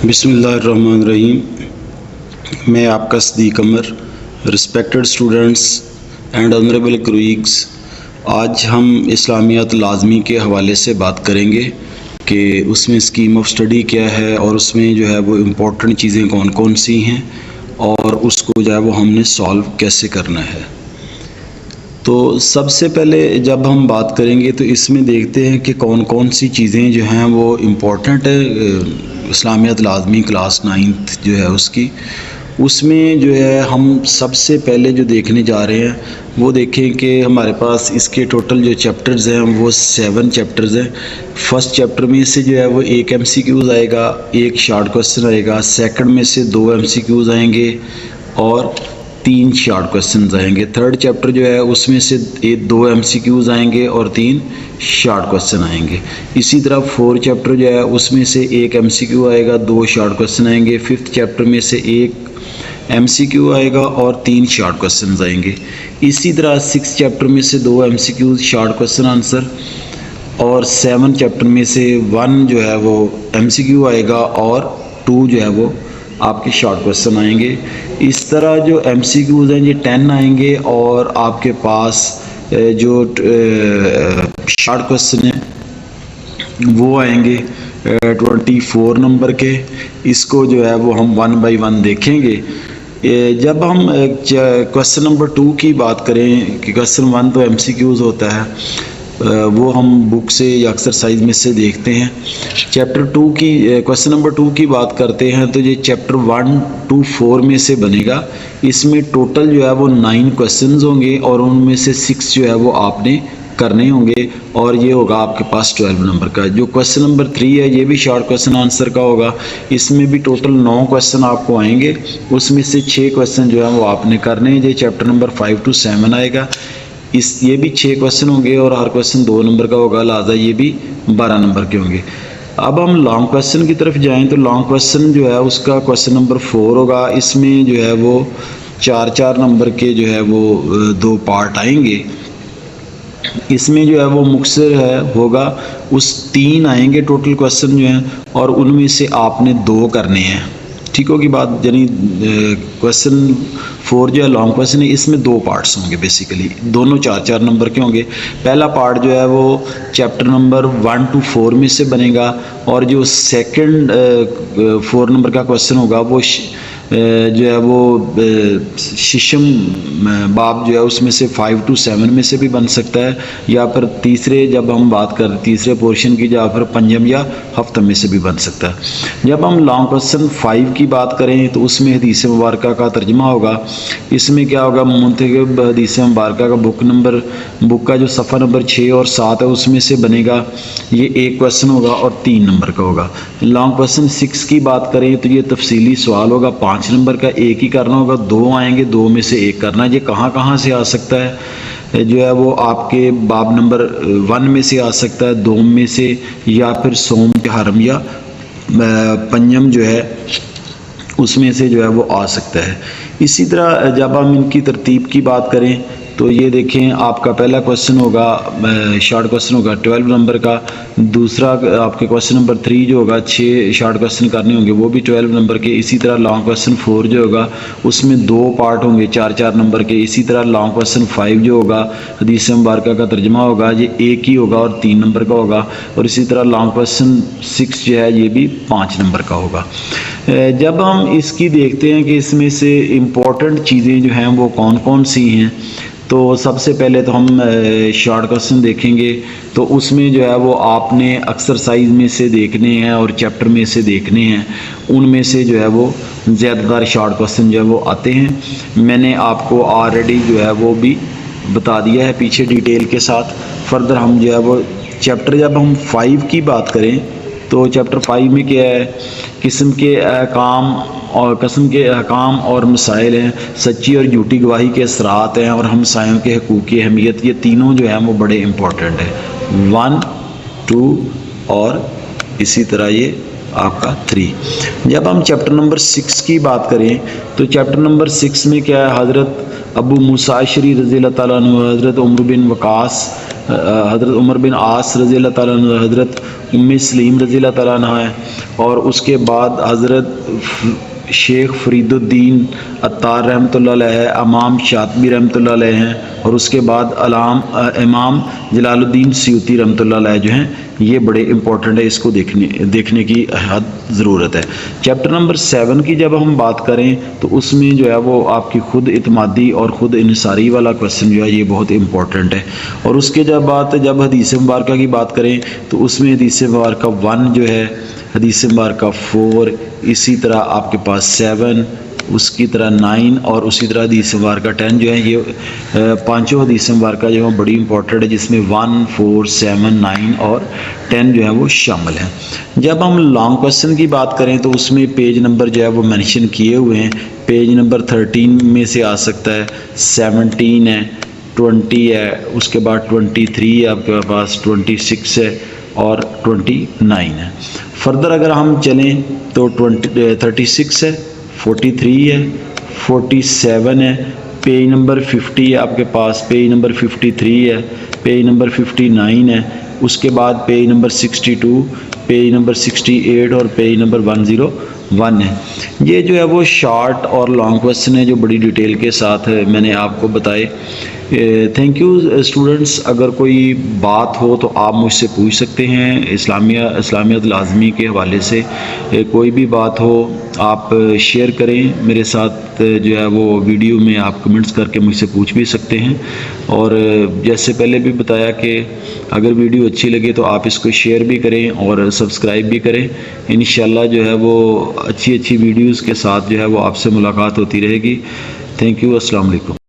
بسم اللہ الرحمن الرحیم. میں آپ کا Siddique Umar. Respected students and honourable colleagues, آج ہم اسلامیات لازمی کے حوالے سے بات کریں گے کہ اس میں اسکیم آف اسٹڈی کیا ہے اور اس میں جو ہے وہ امپورٹنٹ چیزیں کون کون سی ہیں اور اس کو جو ہے وہ ہم نے سالو کیسے کرنا ہے. تو سب سے پہلے جب ہم بات کریں گے تو اس میں دیکھتے ہیں کہ کون کون سی چیزیں جو ہیں وہ امپورٹنٹ ہے. اسلامیات لازمی کلاس 9th جو ہے اس میں جو ہے ہم سب سے پہلے جو دیکھنے جا رہے ہیں وہ دیکھیں کہ ہمارے پاس اس کے ٹوٹل جو چیپٹرز ہیں وہ 7 چیپٹرز ہیں. فرسٹ چیپٹر میں سے جو ہے وہ ایک MCQs آئے گا، ایک شارٹ کوسچن آئے گا. سیکنڈ میں سے 2 MCQs آئیں گے اور 3 شارٹ کوسچنز آئیں گے. تھرڈ چیپٹر جو ہے اس میں سے 2 MCQs آئیں گے اور 3 شارٹ کوسچن آئیں گے. اسی طرح 4 چیپٹر جو ہے اس میں سے 1 MCQ آئے گا، 2 شارٹ کوسچن آئیں گے. 5th چیپٹر میں سے 1 MCQ آئے گا اور 3 شارٹ کوسچنز آئیں گے. اسی طرح 6 چیپٹر میں سے 2 MCQs، شارٹ کوسچن آنسر، اور 7 چیپٹر میں سے 1 جو ہے وہ MCQ آئے گا اور 2 جو ہے وہ آپ کے شارٹ کوسچن آئیں گے. اس طرح جو MCQs ہیں یہ 10 آئیں گے اور آپ کے پاس جو شارٹ کوسچن ہیں وہ آئیں گے 24 نمبر کے. اس کو جو ہے وہ ہم 1 بائی 1 دیکھیں گے. جب ہم کوسچن نمبر 2 کی بات کریں کہ کوسچن 1 تو MCQs ہوتا ہے، وہ ہم بک سے یا ایکسرسائز میں سے دیکھتے ہیں. چیپٹر 2 کی کوسچن نمبر 2 کی بات کرتے ہیں تو یہ چیپٹر 1 to 4 میں سے بنے گا. اس میں ٹوٹل جو ہے وہ 9 کوسچنز ہوں گے اور ان میں سے 6 جو ہے وہ آپ نے کرنے ہوں گے اور یہ ہوگا آپ کے پاس 12 نمبر کا. جو کوسچن نمبر 3 ہے یہ بھی شارٹ کوسچن آنسر کا ہوگا. اس میں بھی ٹوٹل 9 کوسچن آپ کو آئیں گے، اس میں سے 6 کوسچن جو ہے وہ آپ نے کرنے ہیں. یہ چیپٹر نمبر 5 to 7 آئے گا. یہ بھی 6 کوسچن ہوں گے اور ہر کوسچن 2 نمبر کا ہوگا، لہٰذا یہ بھی 12 نمبر کے ہوں گے. اب ہم لانگ کوسچن کی طرف جائیں تو لانگ کوسچن جو ہے اس کا کوسچن نمبر 4 ہوگا. اس میں جو ہے وہ 4 نمبر کے جو ہے وہ 2 پارٹ آئیں گے. اس میں جو ہے وہ مختصر ہوگا، اس 3 آئیں گے ٹوٹل کوسچن جو ہیں اور ان میں سے آپ نے 2 کرنے ہیں. ٹھیک ہوگی بات؟ یعنی کوسچن 4 جو ہے لانگ کوسچن ہے، اس میں 2 پارٹس ہوں گے. بیسیکلی دونوں 4 نمبر کے ہوں گے. پہلا پارٹ جو ہے وہ چیپٹر نمبر 1 to 4 میں سے بنے گا اور جو سیکنڈ 4 نمبر کا کوسچن ہوگا وہ جو ہے وہ ششم باب جو ہے اس میں سے 5 to 7 میں سے بھی بن سکتا ہے، یا پھر تیسرے جب ہم بات کریں تیسرے پورشن کی یا پھر پنجم یا ہفتم میں سے بھی بن سکتا ہے. جب ہم لانگ کوسچن 5 کی بات کریں تو اس میں حدیث مبارکہ کا ترجمہ ہوگا. اس میں کیا ہوگا؟ منتخب حدیث مبارکہ کا بک کا جو صفحہ نمبر 6 اور 7 ہے اس میں سے بنے گا. یہ 1 کوسچن ہوگا اور 3 نمبر کا ہوگا. لانگ کوسچن 6 کی بات کریں تو یہ تفصیلی سوال ہوگا، 5 نمبر کا. 1 ہی کرنا ہوگا، 2 آئیں گے، 2 میں سے 1 کرنا. یہ کہاں سے آ سکتا ہے؟ جو ہے وہ آپ کے باب نمبر 1 میں سے آ سکتا ہے، 2 میں سے، یا پھر سوم کے حرم یا پنجم جو ہے اس میں سے جو ہے وہ آ سکتا ہے. اسی طرح جب ہم ان کی ترتیب کی بات کریں تو یہ دیکھیں آپ کا پہلا کوسچن ہوگا شارٹ کوسچن ہوگا 12 نمبر کا. دوسرا آپ کے کوسچن نمبر 3 جو ہوگا 6 شارٹ کوسچن کرنے ہوں گے، وہ بھی 12 نمبر کے. اسی طرح لانگ کوسچن 4 جو ہوگا اس میں 2 پارٹ ہوں گے 4 نمبر کے. اسی طرح لانگ کوسچن 5 جو ہوگا حدیث مبارکہ کا ترجمہ ہوگا، یہ 1 ہی ہوگا اور 3 نمبر کا ہوگا. اور اسی طرح لانگ کوسچن 6 جو ہے یہ بھی 5 نمبر کا ہوگا. جب ہم اس کی دیکھتے ہیں کہ اس میں سے امپورٹنٹ چیزیں جو ہیں وہ کون کون سی ہیں، تو سب سے پہلے تو ہم شارٹ کوسچن دیکھیں گے. تو اس میں جو ہے وہ آپ نے ایکسرسائز میں سے دیکھنے ہیں اور چیپٹر میں سے دیکھنے ہیں. ان میں سے جو ہے وہ زیادہ تر شارٹ کوسچن جو ہے وہ آتے ہیں. میں نے آپ کو آلریڈی جو ہے وہ بھی بتا دیا ہے پیچھے ڈیٹیل کے ساتھ. فردر ہم جو ہے وہ چیپٹر جب ہم 5 کی بات کریں تو چیپٹر 5 میں کیا ہے؟ قسم کے احکام اور مسائل ہیں، سچی اور جھوٹی گواہی کے اثرات ہیں اور ہمسایوں کے حقوق کی اہمیت. یہ تینوں جو ہیں وہ بڑے امپورٹنٹ ہیں، 1 2 اور اسی طرح یہ آپ کا 3. جب ہم چیپٹر نمبر 6 کی بات کریں تو چیپٹر نمبر 6 میں کیا ہے؟ حضرت ابو موسیٰ اشعری رضی اللہ تعالیٰ عنہ، حضرت عمر بن عاص رضی اللہ تعالیٰ عنہ، حضرت ام سلیم رضی اللہ تعالیٰ عنہ ہے، اور اس کے بعد حضرت شیخ فرید الدین عطار رحمۃ اللہ علیہ ہے، امام شاطبی رحمۃ اللہ علیہ ہیں، اور اس کے بعد امام جلال الدین سیوطی رحمۃ اللہ علیہ جو ہیں، یہ بڑے امپورٹنٹ ہے، اس کو دیکھنے کی حد ضرورت ہے۔ چیپٹر نمبر 7 کی جب ہم بات کریں تو اس میں جو ہے وہ آپ کی خود اعتمادی اور خود انحصاری والا کویسچن جو ہے یہ بہت امپورٹنٹ ہے۔ اور اس کے جب حدیث مبارکہ کی بات کریں تو اس میں حدیث مبارکہ 1 جو ہے، حدیث مبارکہ 4، اسی طرح آپ کے پاس 7، اس کی طرح 9، اور اسی طرح حدیث مبارکہ 10 جو ہے، یہ پانچوں حدیث مبارکہ جو ہے بڑی امپورٹنٹ ہے، جس میں 1، 4، 7، 9 اور 10 جو ہے وہ شامل ہیں۔ جب ہم لانگ کویسچن کی بات کریں تو اس میں پیج نمبر جو ہے وہ مینشن کیے ہوئے ہیں۔ پیج نمبر 13 میں سے آ سکتا ہے، 17 ہے، 20 ہے، اس کے بعد 23 ہے، آپ کے پاس 26 ہے، اور 29 ہے۔ فردر اگر ہم چلیں تو 36 ہے، 43 ہے، 47 ہے، پیج نمبر 50 ہے آپ کے پاس، پیج نمبر 53 ہے، پیج نمبر 59 ہے، اس کے بعد پیج نمبر 62، پیج نمبر 68 اور پیج نمبر 101 ہے۔ یہ جو ہے وہ شارٹ اور لانگ کویسچن ہے جو بڑی ڈیٹیل کے ساتھ میں نے آپ کو بتائے۔ تھینک یو اسٹوڈنٹس، اگر کوئی بات ہو تو آپ مجھ سے پوچھ سکتے ہیں، اسلامیات لازمی کے حوالے سے کوئی بھی بات ہو آپ شیئر کریں میرے ساتھ، جو ہے وہ ویڈیو میں آپ کمنٹس کر کے مجھ سے پوچھ بھی سکتے ہیں۔ اور جیسے پہلے بھی بتایا کہ اگر ویڈیو اچھی لگے تو آپ اس کو شیئر بھی کریں اور سبسکرائب بھی کریں۔ انشاءاللہ جو ہے وہ اچھی ویڈیوز کے ساتھ جو ہے وہ آپ سے ملاقات ہوتی رہے گی۔ تھینک یو، السلام علیکم۔